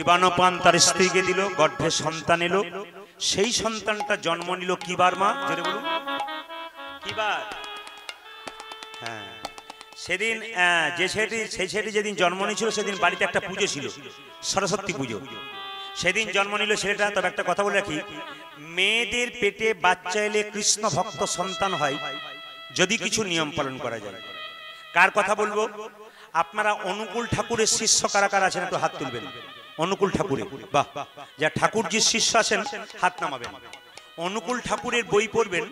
জীবাণুপান তার স্ত্রীকে দিল, গর্ভে সন্তান এলো। সেই সন্তানটা জন্ম নিল কিবার মা, জোরে বলুন কিবার। হ্যাঁ, সেদিন সেই ছেলেটি যেদিন জন্ম নিয়েছিল সেদিন বাড়িতে একটা পুজো ছিল, সরস্বতী পুজো। সেদিন জন্ম নিল ছেলেটা। তবে একটা কথা বলে রাখি, মেয়েদের পেটে বাচ্চা এলে কৃষ্ণ ভক্ত সন্তান হয় যদি কিছু নিয়ম পালন করা যায়। কার কথা বলবো? আপনারা অনুকূল ঠাকুরের শিষ্য কারা কারা আছেন একটু হাত তুলবেন। অনুকূল ঠাকুরের, বাহ, যা ঠাকুরজির শিষ্য আছেন হাত নামাবেন। অনুকূল ঠাকুরের বই পড়বেন।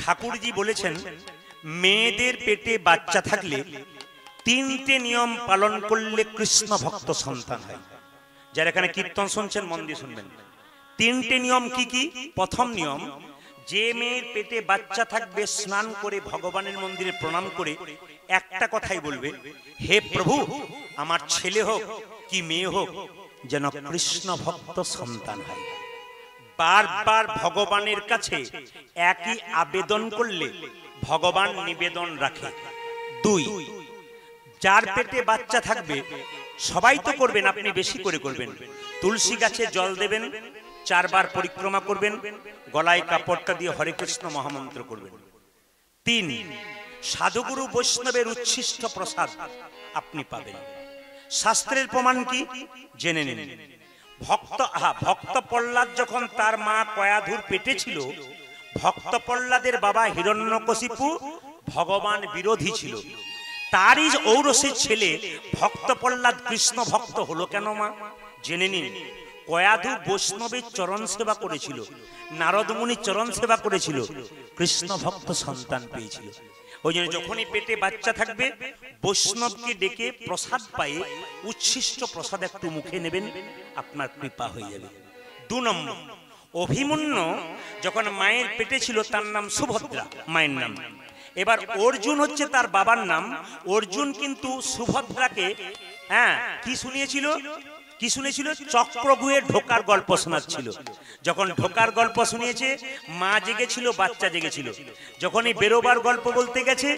ঠাকুরজি বলেছেন মেয়েদের পেটে বাচ্চা থাকলে 3টে নিয়ম পালন করলে কৃষ্ণ ভক্ত সন্তান হয়। যারা এখানে কীর্তন শুনছেন মন দিয়ে শুনবেন। 3টে নিয়ম কি কি? প্রথম নিয়ম, যে মেয়ের পেটে বাচ্চা থাকবে স্নান করে ভগবানের মন্দিরে প্রণাম করে একটা কথাই বলবে, হে প্রভু, আমার ছেলে হোক কি মেয়ে হোক যেন কৃষ্ণ ভক্ত সন্তান হয়। বারবার ভগবানের কাছে একই আবেদন করলে ভগবান নিবেদন রাখে। 2, যার পেটে বাচ্চা থাকবে, সবাই তো করবেন, আপনি বেশি করে করবেন, তুলসী গাছে জল দেবেন, 4 বার পরিক্রমা করবেন, গলায় কাপড়টা দিয়ে হরে কৃষ্ণ মহামন্ত্র করবেন। 3, সাধুগুরু বৈষ্ণবের উচ্ছিষ্ট প্রসাদ আপনি পাবেন। শাস্ত্রের প্রমাণ কি জেনে নিন। ভক্ত প্রহ্লাদ যখন তার মা কয়াধুর পেটে ছিল, ভক্ত প্রহ্লাদের বাবা হিরণ্যকশিপু ভগবান বিরোধী ছিল। তারই ঔরসের ছেলে ভক্ত প্রহ্লাদ কৃষ্ণ ভক্ত হলো কেন মা? জেনে নিন। কয়াধু বৈষ্ণবের চরণ সেবা করেছিল, নারদ মুনির চরণ সেবা করেছিল, কৃষ্ণ ভক্ত সন্তান পেয়েছিল। ওই জন্য যখনই পেটে বাচ্চা থাকবে বৈষ্ণবকে ডেকে প্রসাদ পায়ে উচ্ছিষ্ট প্রসাদ একটু মুখে নেবেন, আপনার কৃপা হয়ে যাবে। 2 নম্বর, অভিমন্যু যখন মায়ের পেটে ছিল তার নাম সুভদ্রা, মায়ের নাম। এবার অর্জুন হচ্ছে তার বাবার নাম। অর্জুন কিন্তু সুভদ্রাকে কি শুনিয়েছিল? কি শুনেছিল? চক্রগুয়ে ঢোকার গল্প শোনাচ্ছিল। যখন ঢোকার গল্প শুনিয়েছে মা জেগেছিল, বাচ্চা জেগেছিল। যখনই বেরোবার গল্প বলতে গেছে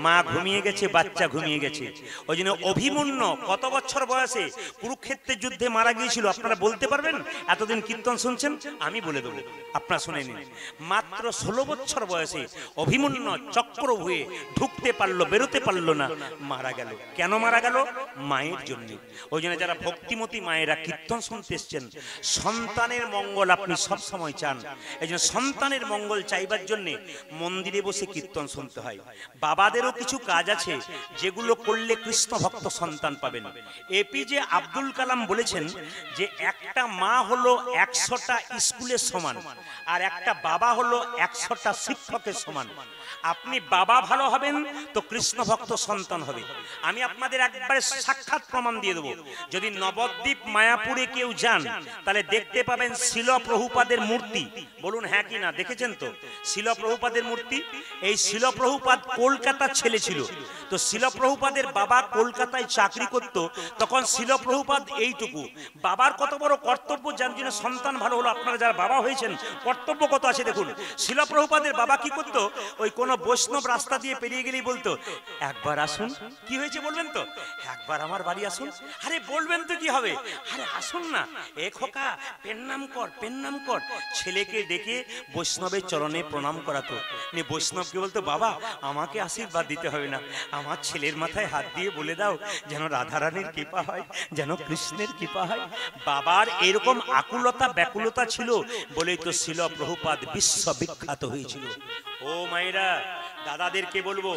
মা ঘুমিয়ে গেছে, বাচ্চা ঘুমিয়ে গেছে। ওই জন্য অভিমন্যু কত বছর বয়সে কুরুক্ষেত্রের যুদ্ধে মারা গিয়েছিল আপনারা বলতে পারবেন? এতদিন কীর্তন শুনছেন, আমি বলে দেবো, আপনারা শুনে নিন। মাত্র 16 বছর বয়সে অভিমন্যু চক্র হয়ে ঢুকতে পারলো, বেরোতে পারলো না, মারা গেল। কেন মারা গেল? মায়ের জন্য। ওই জন্য যারা ভক্তিমতী মায়েরা কীর্তন শুনতে এসছেন, সন্তানের মঙ্গল আপনি সব সময় চান। এই জন্য সন্তানের মঙ্গল চাইবার জন্য মন্দিরে বসে কীর্তন শুনতে হয়। বাবাদেরও কিছু কাজ আছে যেগুলো করলে কৃষ্ণ ভক্ত সন্তান পাবেন। এপিজে আব্দুল কালাম বলেছেন যে একটা মা হলো 100টা স্কুলের সমান, আর একটা বাবা হলো 100টা শিক্ষকের সমান। আপনি বাবা ভালো হবেন তো কৃষ্ণ ভক্ত সন্তান হবে। আমি আপনাদের একবারে সাক্ষাৎ প্রমাণ দিয়ে দেবো। যদি নবদ্বীপ মায়াপুরে কেউ যান তাহলে দেখতে পাবেন শিল প্রভুপাদের মূর্তি। বলুন হ্যাঁ কি না? দেখেছেন তো শিল প্রভুপাদের মূর্তি? এই শিল প্রভুপাদ কলকাতার ছেলে ছিল। তো শিল প্রভুপাদের বাবা কলকাতায় চাকরি করত। তখন শিল প্রভুপাদ এইটুকু, বাবার কত বড় কর্তব্য, যার জন্য সন্তান ভালো হলো। আপনারা যারা বাবা হয়েছেন কর্তব্য কত আছে দেখুন। শিল প্রভুপাদের বাবা কি করত? ওই কোন বৈষ্ণব রাস্তা দিয়ে পেরিয়ে গেলেই বলতো, একবার আসুন। কি হয়েছে বলবেন তো? একবার আমার বাড়ি আসুন। আরে বলবেন তো কি হবে? আরে আসুন না, এ খোকা পেন্নাম কর, পেন্নাম কর। ছেলেকে ডেকে বৈষ্ণবের চরণে প্রণাম করাতো। বৈষ্ণবকে বলতো, বাবা আমাকে আশীর্বাদ দিতে হবে না, আমার ছেলের মাথায় হাত দিয়ে বলে দাও যেন রাধারানীর কৃপা হয়, যেন কৃষ্ণের কৃপা হয়। বাবার এরকম আকুলতা ব্যাকুলতা ছিল বলেই তো শিল প্রভুপাদ বিশ্ববিখ্যাত হয়েছিল। ও মায়েরা, দাদাদেরকে বলবো,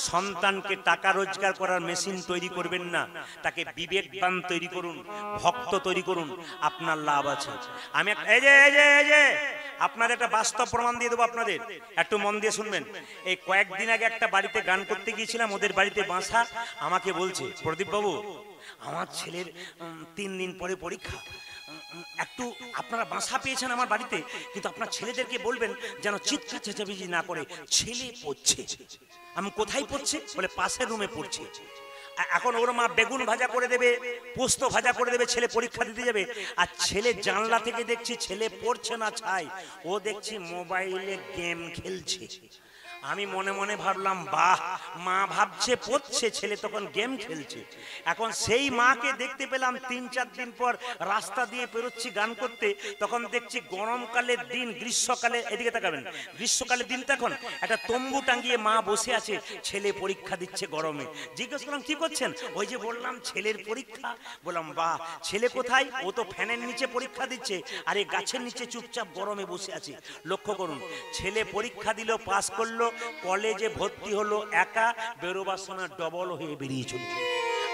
সন্তানকে টাকা রোজগার করার মেশিন তৈরি করবেন না, তাকে বিবেকবান তৈরি করুন, ভক্ত তৈরি করুন, আপনার লাভ আছে। আমি এই যে আপনাদের একটা বাস্তব প্রমাণ দিয়ে দেবো, আপনাদের একটু মন দিয়ে শুনবেন। এই কয়েকদিন আগে একটা বাড়িতে গান করতে গিয়েছিলাম, ওদের বাড়িতে বাসা। আমাকে বলছে, প্রদীপ বাবু আমার ছেলের 3 দিন পরে পরীক্ষা, একটু আপনারা বাসা পেয়েছেন আমার বাড়িতে, কিন্তু আপনার ছেলেদেরকে বলবেন যেন চিৎকার চেঁচামেচি না করে, ছেলে পড়ছে। আমি কোথায় পড়ছে? বলে পাশের রুমে পড়ছে। এখন ওর মা বেগুন ভাজা করে দেবে, পোস্ত ভাজা করে দেবে, ছেলে পরীক্ষা দিতে যাবে। আর ছেলে জানলা থেকে দেখছি ছেলে পড়ছে না ছাই, ও দেখছি মোবাইলে গেম খেলছে। আমি মনে মনে ভাবলাম বাহ, মা ভাবছে পড়ছে, ছেলে তখন গেম খেলছে। এখন সেই মাকে দেখতে পেলাম 3-4 দিন পর রাস্তা দিয়ে পেরোচ্ছি গান করতে, তখন দেখছি গরমকালের দিন, গ্রীষ্মকালে, এদিকে তাকাবেন, গ্রীষ্মকালের দিন, তখন একটা তম্বু টাঙ্গিয়ে মা বসে আছে, ছেলে পরীক্ষা দিচ্ছে গরমে। জিজ্ঞেস করলাম কি করছেন? ওই যে বললাম ছেলের পরীক্ষা। বললাম বাহ, ছেলে কোথায়? ও তো ফ্যানের নিচে পরীক্ষা দিচ্ছে, আর এই গাছের নিচে চুপচাপ গরমে বসে আছে। লক্ষ্য করুন, ছেলে পরীক্ষা দিল, পাস করলো, কলেজে ভর্তি হলো, একা, বেরোবার সময় ডবল হয়ে বেরিয়ে চলছে।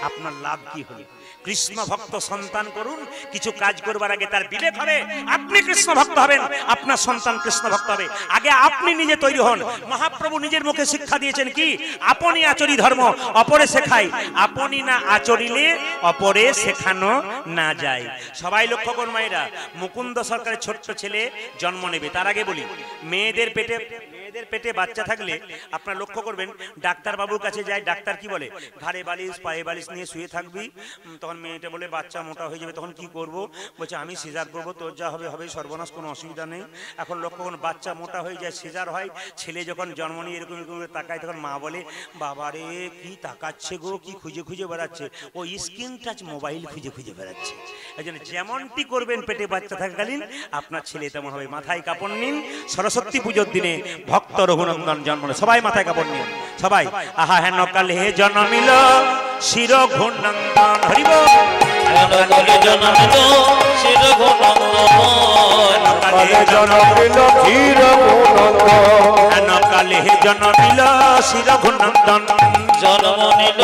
আপনার লাভ কি হলো? কৃষ্ণ ভক্ত সন্তান করুন, কিছু কাজ করবার আগে তার বিবেক হবে। আপনি কৃষ্ণ ভক্ত হবেন, আপনার সন্তান কৃষ্ণ ভক্ত হবে, আগে আপনি নিজে তৈরি হন। মহাপ্রভু নিজের মুখে শিক্ষা দিয়েছেন কি? আপনি আচরি ধর্ম অপরে শেখাই, আপনি না আচরিলে অপরে শেখানো না যায়। সবাই লক্ষ্য করুন মায়েরা, মুকুন্দ সরকারের ছোট্ট ছেলে জন্ম নেবে, তার আগে বলি, মেয়েদের পেটে বাচ্চা থাকলে আপনারা লক্ষ্য করবেন, ডাক্তার বাবুর কাছে যায়, ডাক্তার কি বলে? ঘাড়ে বালিশ পায়ে বালিশ নিয়ে শুয়ে থাকবি। তখন মেয়েটা বলে বাচ্চা মোটা হয়ে যাবে, তখন কি করব? বলছে আমি সিজার করবো, তোর যা হবে হবে, সর্বনাশ, কোনো অসুবিধা নেই। এখন লক্ষ্য করুন, বাচ্চা মোটা হয়ে যায়, সিজার হয়, ছেলে যখন জন্ম নিয়ে এরকম এরকম তাকায়, তখন মা বলে বাবারে কি তাকাচ্ছে গো, কি খুঁজে খুঁজে বেড়াচ্ছে, ও স্ক্রিন টাচ মোবাইল খুঁজে খুঁজে বেড়াচ্ছে। এই জন্য যেমনটি করবেন পেটে বাচ্চা থাকাকালীন, আপনার ছেলে তেমন হবে। মাথায় কাপড় নিন, সরস্বতী পুজোর দিনে ভক্ত রঘুনন্দন জন্ম, সবাই মাথায় কাপড় নিন, সবাই। আহা হেন কালে জন্মিল শির ঘুনন্দন, হরিব কালে জন্মিল শির ঘুনন্দন, কালে জন্মিল শির ঘুনন্দন, হেন কালে জন্মিল শির ঘুনন্দন, জন্ম নিল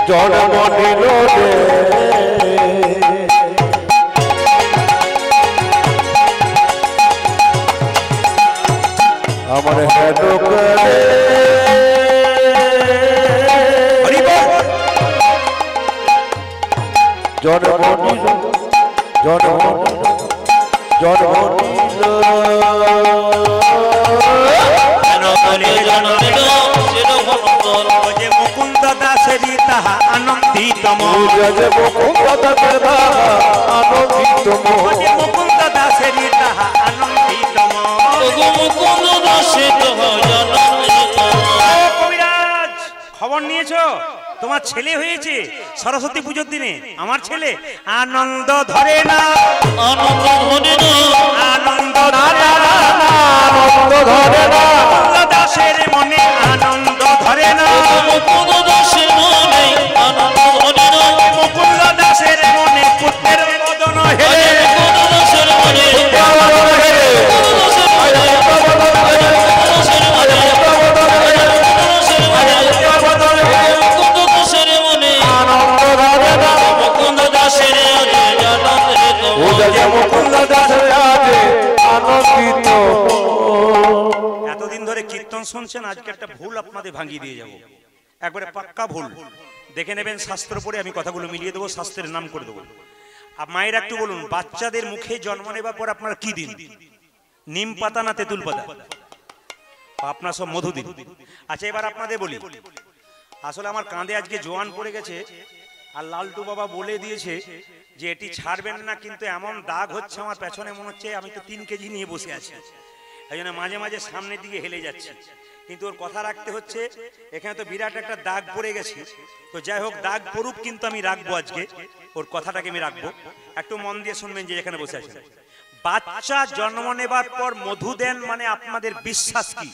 জন্ম নিল রে আমার হেন করে জন্ম নিল জন্ম জন্ম নিল মুকুন্দ দাসেরি তাহা আনন্দিতম, মুকুন্দ দাসেরি তাহা আনন্দিতম। কবিরাজ, খবর নিয়েছো? তোমার ছেলে হয়েছে সরস্বতী পুজোর দিনে। আমার ছেলে আনন্দ ধরে না, আনন্দ ধরে না, আনন্দ আনন্দ ধরে না, দাসের মনে আনন্দ ধরে না, মুকুন্দ দাসের মনে আনন্দ ধরে না, মুকুন্দ দাসের মনে পুত্রের মদন হেরে, মুকুন্দ দাসের মনে এতদিন ধরে কীর্তন শুনছেন, আজকে একটা ভুল আপনাদের ভাঙিয়ে দিয়ে যাব, একবারে পাক্কা ভুল। দেখে নেবেন, শাস্ত্র পড়ে আমি কথাগুলো মিলিয়ে দেবো, শাস্ত্রের নাম করে দেবো। মায়ের একটু বলুন, বাচ্চাদের মুখে জন্ম নেবার পর আপনার কি দিন? নিম পাতা না তেঁতুল পাতা? আপনার সব মধু দিন। আচ্ছা, এবার আপনাদের বলি, আসলে আমার কাঁধে আজকে জোয়ান পড়ে গেছে, আর লালটু বাবা বলে দিয়েছে যে এটি ছাড়বেন না, কিন্তু এমন দাগ হচ্ছে আমার পেছনে, মনে হচ্ছে আমি তো 3 কেজি নিয়ে বসে আছি, এই জন্য মাঝে মাঝে সামনের দিকে হেলে যাচ্ছে, কিন্তু ওর কথা রাখতে হচ্ছে। এখানে তো বিরাট একটা দাগ পড়ে গেছে, তো যাই হোক দাগ পড়ুক, কিন্তু আমি রাখবো আজকে, ওর কথাটাকে আমি রাখবো। একটু মন দিয়ে শুনবেন যে এখানে বসে আছেন। বাচ্চা জন্ম নেবার পর মধু দেন, মানে আপনাদের বিশ্বাস কি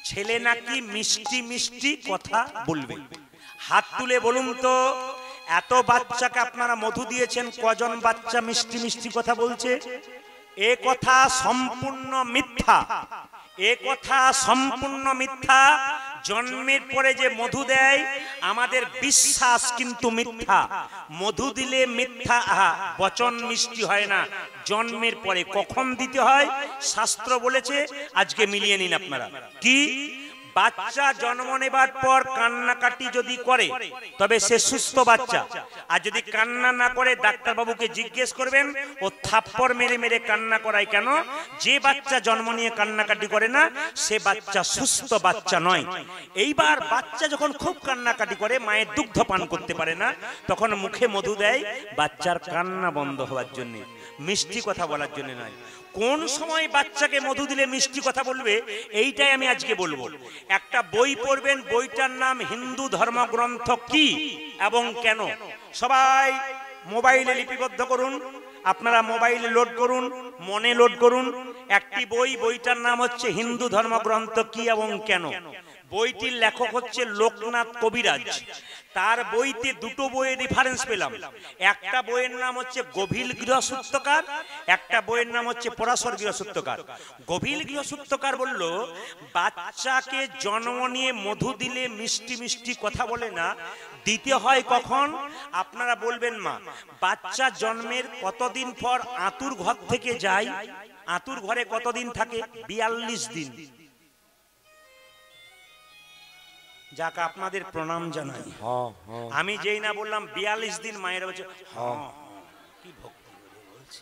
ছেলে নাকি মিষ্টি মিষ্টি কথা বলবে? হাত তুলে বলুন তো, এত বাচ্চাকে আপনারা মধু দিয়েছেন, কজন বাচ্চা মিষ্টি মিষ্টি কথা বলছে? এ কথা সম্পূর্ণ মিথ্যা, এ কথা সম্পূর্ণ মিথ্যা। জন্মের পরে যে মধু দেয় আমাদের বিশ্বাস কিন্তু মিথ্যা। মধু দিলে মিথ্যা বচন মিষ্টি হয় না, জন্মের পরে কখন দিতে হয় শাস্ত্র বলেছে, আজকে মিলিয়ে নিন আপনারা। কি? বাচ্চা জন্ম নেবার পর কান্নাকাটি যদি করে তবে সে সুস্থ বাচ্চা, আর যদি কান্না না করে ডাক্তারবাবুকে জিজ্ঞেস করবেন, ও থাপ্পড় মেরে মেরে কান্না করায় কেন? যে বাচ্চা জন্ম নিয়ে কান্নাকাটি করে না সে বাচ্চা সুস্থ বাচ্চা নয়। এইবার বাচ্চা যখন খুব কান্নাকাটি করে, মায়ের দুগ্ধ পান করতে পারে না, তখন মুখে মধু দেয় বাচ্চার কান্না বন্ধ হওয়ার জন্য, মিষ্টি কথা বলার জন্য নয়। কোন সময় বাচ্চাকে মধু দিলে মিষ্টি কথা বলবে এইটাই আমি আজকে বলবো। একটা বই পড়বেন, বইটার নাম হিন্দু ধর্মগ্রন্থ কি এবং কেন। সবাই মোবাইলে লিপিবদ্ধ করুন, আপনারা মোবাইলে লোড করুন, মনে লোড করুন। একটি বই, বইটার নাম হচ্ছে হিন্দু ধর্মগ্রন্থ কি এবং কেন। বইটির লেখক হচ্ছে লোকনাথ কবিরাজ। তার বইতে দুটো বইয়ের রেফারেন্স পেলাম। একটা বইয়ের নাম হচ্ছে গভীর গৃহসূত্রকার, একটা বইয়ের নাম হচ্ছে পরাশর গৃহসূত্রকার। গভীর গৃহসূত্রকার বলল বাচ্চাকে জন্ম নিয়ে মধু দিলে মিষ্টি মিষ্টি কথা বলে না, দিতে হয় কখন? আপনারা বলবেন মা, বাচ্চা জন্মের কতদিন পর আতুর ঘর থেকে যায়? আতুর ঘরে কতদিন থাকে? 42 দিন। যাকে আপনাদের প্রণাম জানাই। আমি যেই না বললাম 42 দিন, মায়ের বলছে কি ভক্তি বলছে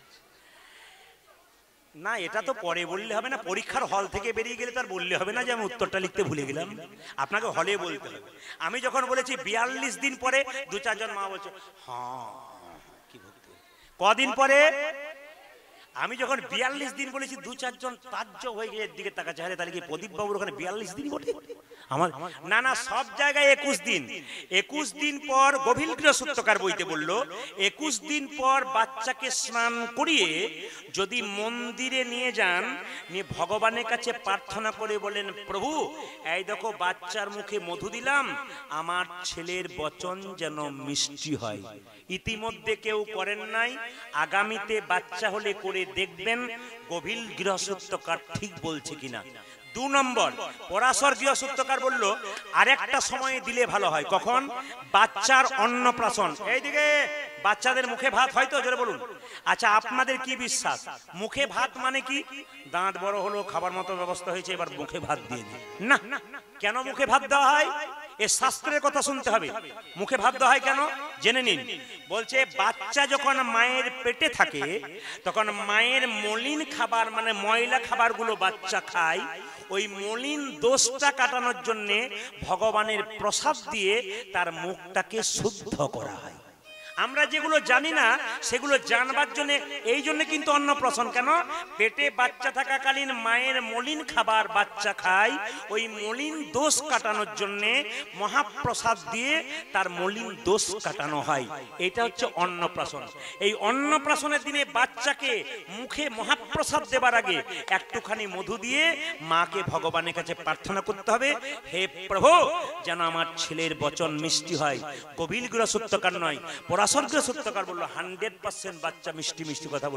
না, এটা তো পরে বললে হবে না, পরীক্ষার হল থেকে বেরিয়ে গেলে তার বললে হবে না যে আমি উত্তরটা লিখতে ভুলে গেলাম, আপনাকে হলে বলতে হবে। আমি যখন বলেছি 42 দিন পরে, 2-4 জন মা বলছে কি ভক্তি। কদিন পরে? আমি যখন 42 দিন বলেছি, 2-4 জন তাজ্জব হয়ে গিয়ে এর দিকে তাকাচ্ছে, আরে তাহলে কি প্রদীপ বাবুর ওখানে 42 দিন বটে? আমার না না, সব জায়গায় 21 দিন। 21 দিন পর গভীর গৃহসূত্রকার বইতে বলল 21 দিন পর বাচ্চাকে স্নান করিয়ে যদি মন্দিরে নিয়ে যান, নিয়ে ভগবানের কাছে প্রার্থনা করে বলেন, প্রভু এই দেখো বাচ্চার মুখে মধু দিলাম, আমার ছেলের বচন যেন মিষ্টি হয়। ইতিমধ্যে কেউ করেন নাই, আগামীতে বাচ্চা হলে করে দেখবেন গভীর গৃহসূত্রকার ঠিক বলছে কিনা। 2 নম্বর, পরাশর গৃহসূত্রকার বলল আরেকটা সময় দিলে ভালো হয়। কখন? বাচ্চার অন্নপ্রাশন। এইদিকে বাচ্চাদের মুখে ভাত হয় তো, জোরে বলুন। আচ্ছা, আপনাদের কি বিশ্বাস? মুখে ভাত মানে কি? দাঁত বড় হলো, খাবার মতো ব্যবস্থা হয়েছে, এবার মুখে ভাত দিয়ে দিই না। কেন মুখে ভাত দেওয়া হয়? এ শাস্ত্রের কথা শুনতে হবে। মুখে ভাত দেওয়া হয় কেন জেনে নিন। বলছে বাচ্চা যখন মায়ের পেটে থাকে তখন মায়ের মলিন খাবার, মানে ময়লা খাবারগুলো বাচ্চা খায়, ওই মলিন দোষটা কাটানোর জন্য ভগবানের প্রসাদ দিয়ে তার মুখটাকে শুদ্ধ করা হয়। আমরা যেগুলো জানি না সেগুলো জানবার জন্য, এই জন্য কিন্তু অন্নপ্রাশন। কেন? পেটে বাচ্চা থাকাকালীন মায়ের মলিন খাবার বাচ্চা খায়, ওই মলিন দোষ কাটানোর জন্য মহাপ্রসাদ দিয়ে তার মলিন দোষ কাটানো হয়। এটা হচ্ছে অন্নপ্রাশন। এই অন্নপ্রাশনের দিনে বাচ্চাকে মুখে মহাপ্রসাদ দেবার আগে একটুখানি মধু দিয়ে মাকে ভগবানের কাছে প্রার্থনা করতে হবে, হে প্রভু যেন আমার ছেলের বচন মিষ্টি হয়। গভীর গৃহসূত্রকার নয়, পরাশর গৃহসূত্রকার বললো 100% বাচ্চা মিষ্টি মিষ্টি কথা বলবে।